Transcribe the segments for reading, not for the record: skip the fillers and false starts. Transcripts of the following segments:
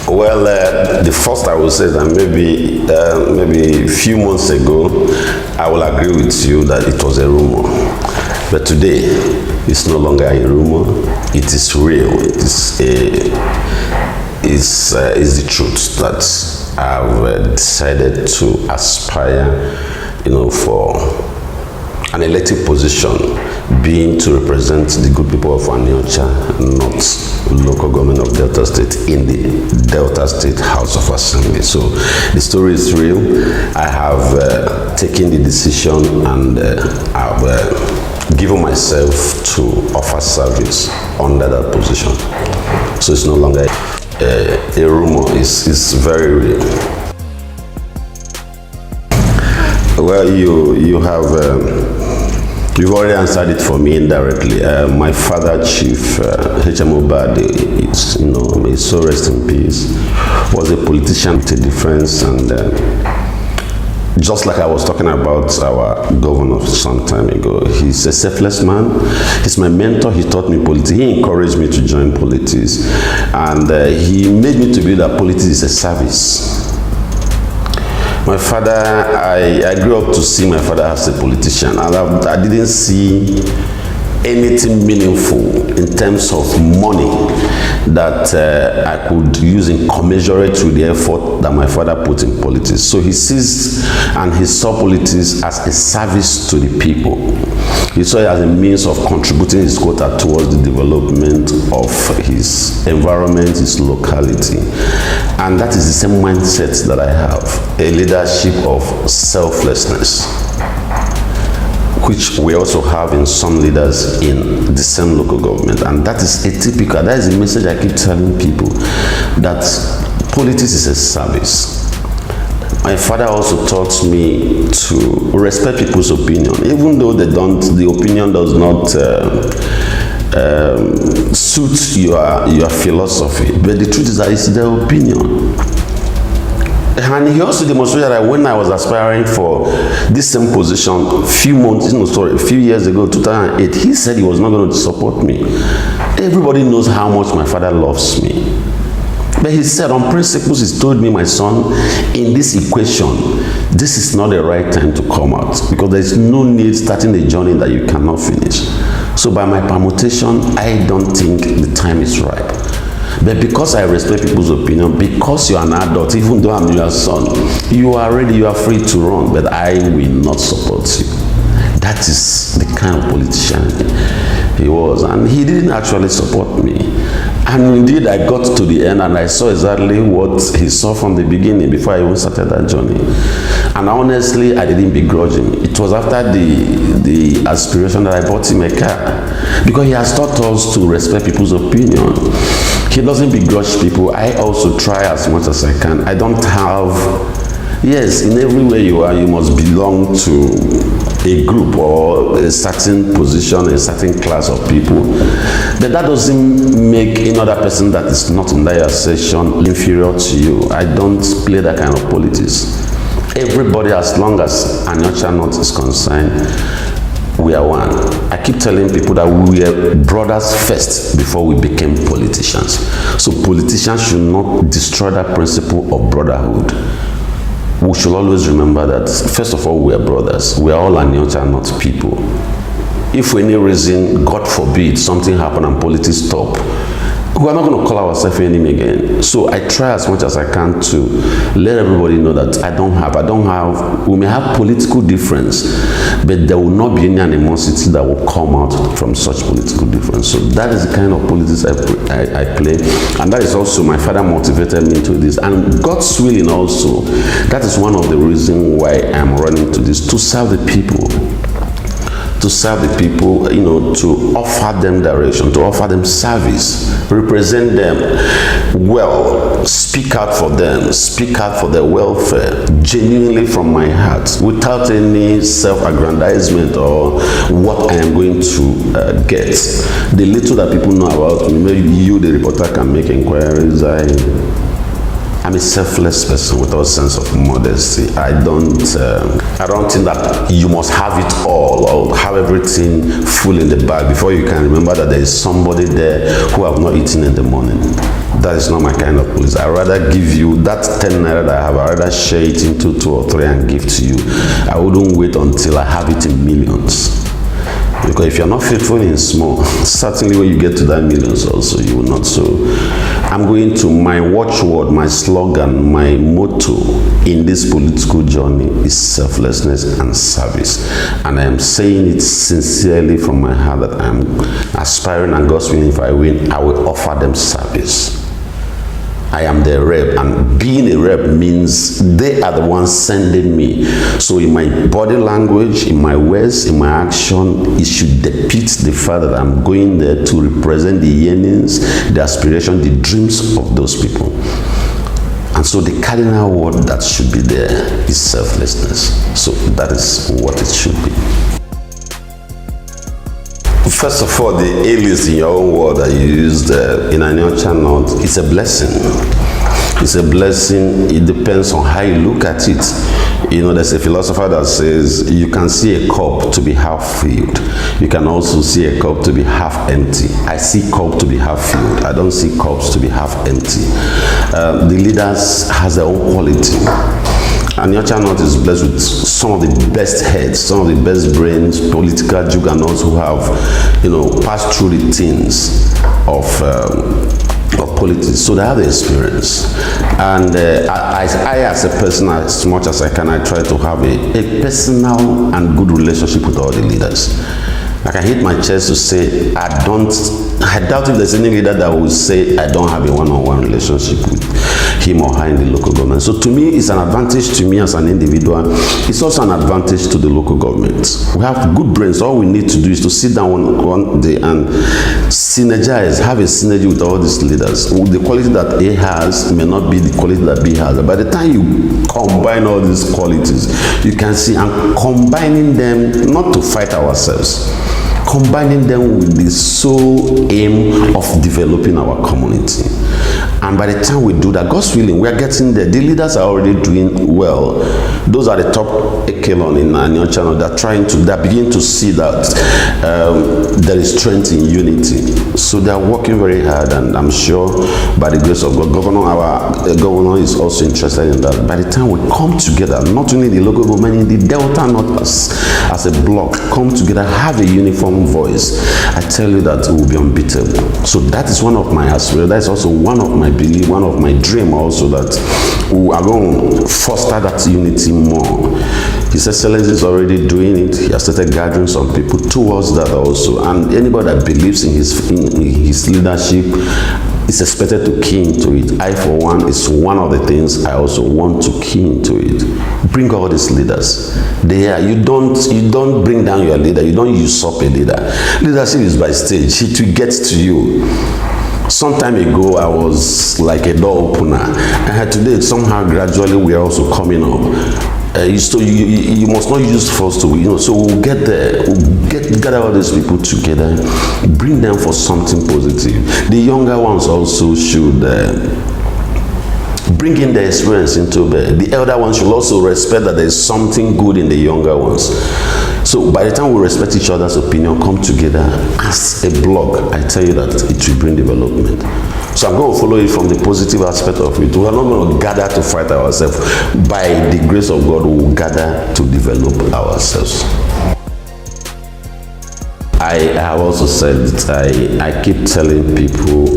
Well, the first I will say that maybe a few months ago, I will agree with you that it was a rumor. But today, it's no longer a rumor. It is real. It is the truth that I've decided to aspire, for an elected position, being to represent the good people of Aniocha, not local government of Delta State, in the Delta State House of Assembly. So the story is real. I have taken the decision, and I've given myself to offer service under that position. So it's no longer a rumor. It's very real. Well, you have you've already answered it for me indirectly. My father, Chief HMO BAADI, may so rest in peace, was a politician with a difference, and just like I was talking about our governor some time ago, he's a selfless man. He's my mentor. He taught me politics. He encouraged me to join politics, and he made me to believe that politics is a service. My father, I grew up to see my father as a politician, and I didn't see anything meaningful in terms of money that I could use in commensurate with the effort that my father put in politics. So he sees and he saw politics as a service to the people. He saw it as a means of contributing his quota towards the development of his environment, his locality. And that is the same mindset that I have, a leadership of selflessness, which we also have in some leaders in the same local government. And that is atypical. That is the message I keep telling people, that politics is a service. My father also taught me to respect people's opinion, even though the opinion does not suit your philosophy. But the truth is that it's their opinion. And he also demonstrated that when I was aspiring for this same position a few years ago, 2008, he said he was not going to support me. Everybody knows how much my father loves me. But he said, on principles, he told me, my son, in this equation, this is not the right time to come out, because there is no need starting a journey that you cannot finish. So by my permutation, I don't think the time is ripe. But because I respect people's opinion, because you are an adult, even though I'm your son, you are ready, you are free to run, but I will not support you. That is the kind of politician he was, and he didn't actually support me. And indeed, I got to the end, and I saw exactly what he saw from the beginning before I even started that journey. And honestly, I didn't begrudge him. It was after the aspiration that I bought him a car, because he has taught us to respect people's opinion. He doesn't begrudge people. I also try as much as I can. I don't have, yes, in every way you are, you must belong to a group or a certain position, a certain class of people. But that doesn't make another person that is not in that section inferior to you. I don't play that kind of politics. Everybody, as long as Aniocha North is concerned, we are one. I keep telling people that we were brothers first before we became politicians. So politicians should not destroy that principle of brotherhood. We should always remember that, first of all, we are brothers. We are all Aniocha North people. If for any reason, God forbid, something happened and politics stop, we are not going to call ourselves enemy again. So I try as much as I can to let everybody know that we may have political difference, but there will not be any animosity that will come out from such political difference. So that is the kind of politics I play, and that is also, my father motivated me to this, and God's willing also. That is one of the reasons why I'm running to this, to serve the people. To serve the people, to offer them direction, to offer them service, represent them well, speak out for them, speak out for their welfare, genuinely from my heart, without any self-aggrandizement or what I am going to get. The little that people know about me, maybe you, the reporter, can make inquiries. I'm a selfless person with a sense of modesty. I don't think that you must have it all or have everything full in the bag before you can remember that there is somebody there who have not eaten in the morning. That is not my kind of policy. I'd rather give you that 10 naira that I have, I'd rather share it into 2 or 3 and give to you. I wouldn't wait until I have it in millions. Because if you're not faithful in small, certainly when you get to that millions also, you will not. So I'm going to my watchword, my slogan, my motto in this political journey is selflessness and service. And I am saying it sincerely from my heart that I'm aspiring, and God's willing, if I win, I will offer them service. I am their rep, and being a rep means they are the ones sending me. So in my body language, in my words, in my action, it should depict the fact that I'm going there to represent the yearnings, the aspiration, the dreams of those people. And so the cardinal word that should be there is selflessness. So that is what it should be. First of all, the alias in your own word that you used in Anyocha North, it's a blessing. It's a blessing. It depends on how you look at it. You know, there's a philosopher that says you can see a cup to be half filled. You can also see a cup to be half empty. I see cup to be half filled. I don't see cups to be half empty. The leaders has their own quality. And Anyocha North is blessed with some of the best heads, some of the best brains, political juggernauts who have, you know, passed through the things of politics. So they have the experience. And I, as a person, as much as I can, I try to have a personal and good relationship with all the leaders. Like I hit my chest to say, I doubt if there's any leader that will say I don't have a one-on-one relationship with him or her in the local government. So to me, it's an advantage to me as an individual. It's also an advantage to the local government. We have good brains. All we need to do is to sit down one day and synergize, have a synergy with all these leaders. The quality that A has may not be the quality that B has. But by the time you combine all these qualities, you can see, and combining them not to fight ourselves, combining them with the sole aim of developing our community. And by the time we do that, God's willing, we are getting there. The leaders are already doing well. Those are the top echelon in Anyocha North. They're beginning to see that there is strength in unity. So they are working very hard, and I'm sure by the grace of God, our governor is also interested in that. By the time we come together, not only the local government, in the Delta North as a block, come together, have a uniform voice, I tell you that it will be unbeatable. So that is one of my aspirations. That is also one of my belief, one of my dream also, that we are going to foster that unity more. His Excellency is already doing it. He has started gathering some people towards that also. And anybody that believes in his leadership is expected to key into it. I, for one, is one of the things I also want to key into it. Bring all these leaders. You don't bring down your leader. You don't usurp a leader. Leadership is by stage. It will get to you. Some time ago, I was like a door opener. And today, somehow, gradually, we are also coming up. So you must not use force to, so we'll get there. We'll gather all these people together, bring them for something positive. The younger ones also should bring in their experience into bed. The elder ones should also respect that there is something good in the younger ones. So by the time we respect each other's opinion, come together as a block, I tell you that it will bring development. So I'm going to follow it from the positive aspect of it. We are not going to gather to fight ourselves. By the grace of God, we will gather to develop ourselves. I have also said that I keep telling people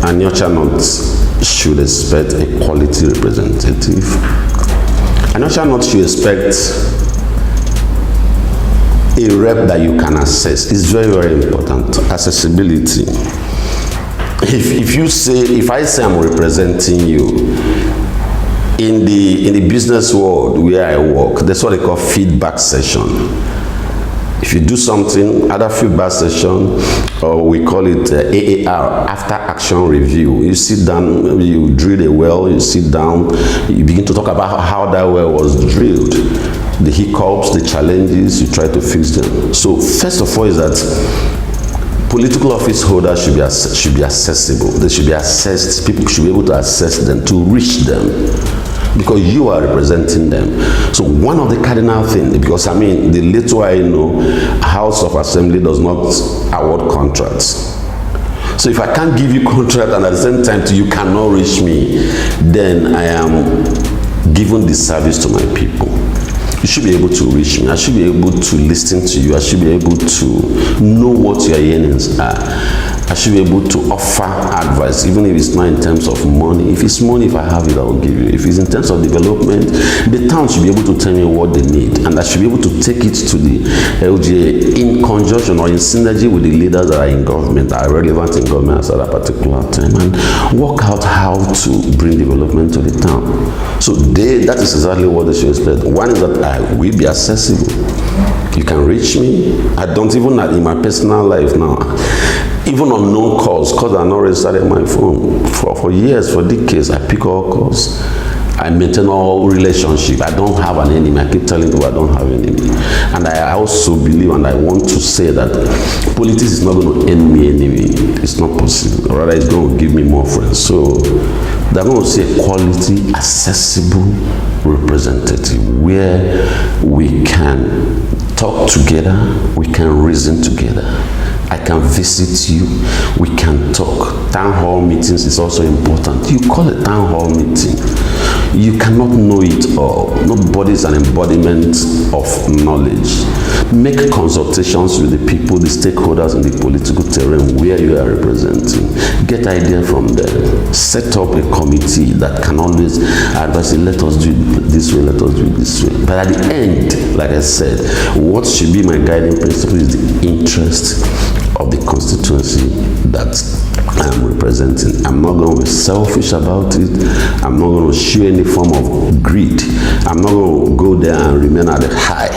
Anyocha North should expect a quality representative. Anyocha North should expect a rep that you can access. Is very, very important. Accessibility. If I say I'm representing you in the business world where I work, that's what they call feedback session. If you do something, other feedback session, or we call it AAR, after action review. You sit down, you drill a well, you sit down, you begin to talk about how that well was drilled, the hiccups, the challenges, you try to fix them. So first of all is that Political office holders should be accessible. They should be assessed. People should be able to assess them, to reach them, because you are representing them. So one of the cardinal things, because I mean, the little I know, House of Assembly does not award contracts. So if I can't give you contract and at the same time you cannot reach me, then I am giving this service to my people. You should be able to reach me. I should be able to listen to you. I should be able to know what your yearnings are. I should be able to offer advice, even if it's not in terms of money. If it's money, if I have it, I will give you. If it's in terms of development, the town should be able to tell me what they need, and I should be able to take it to the LGA in conjunction or in synergy with the leaders that are in government, that are relevant in government at a particular time, and work out how to bring development to the town. So that is exactly what they should expect. One is that I will be accessible. You can reach me. I don't even, in my personal life now, even on no calls, because I'm not registered in my phone. For years, for decades, I pick all calls. I maintain all relationships. I don't have an enemy. I keep telling you I don't have an enemy. And I also believe, and I want to say that politics is not going to end me anyway. It's not possible. Rather, it's going to give me more friends. So they're going to see a quality, accessible representative where we can talk together, we can reason together. I can visit you, we can talk. Town hall meetings is also important. You call a town hall meeting. You cannot know it all. Nobody is an embodiment of knowledge. Make consultations with the people, the stakeholders in the political terrain where you are representing. Get ideas from them. Set up a committee that can always advise, let us do it this way, let us do it this way. But at the end, like I said, what should be my guiding principle is the interest of the constituency that I am representing. I'm not going to be selfish about it. I'm not going to show any form of greed. I'm not going to go there and remain at the high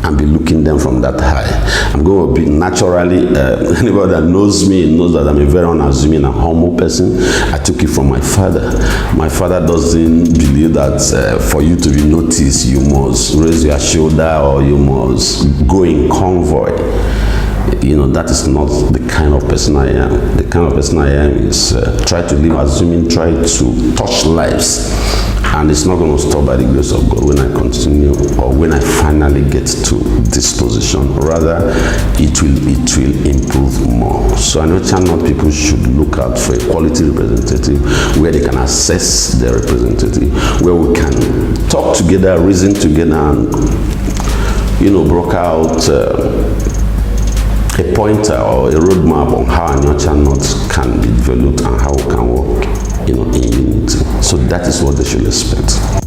and be looking them from that high. I'm going to be naturally, anybody that knows me knows that I'm a very unassuming and humble person. I took it from my father. My father doesn't believe that for you to be noticed, you must raise your shoulder or you must go in convoy. You know, that is not the kind of person I am. The kind of person I am is try to live assuming, try to touch lives. And it's not going to stop by the grace of God when I continue or when I finally get to this position. Rather, it will improve more. So I know channel people should look out for a quality representative where they can assess their representative, where we can talk together, reason together, and, you know, broker out a pointer or a roadmap on how a new channel can be developed and how it can work, you know, in unity. So that is what they should expect.